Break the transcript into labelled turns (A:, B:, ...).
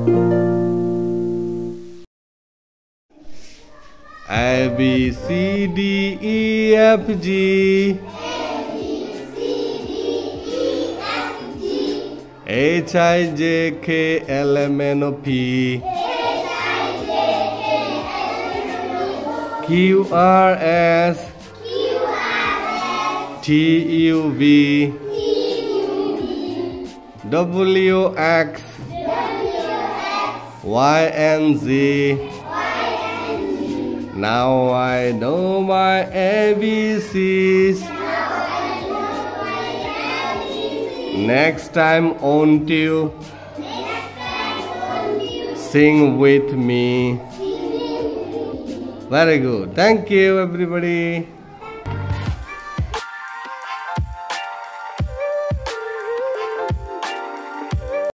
A: A B C D E F G H I J K L M N O P Q R S T U V W X Y and Z. Now I know my ABCs. Next time won't you sing with me? Very good. Thank you everybody.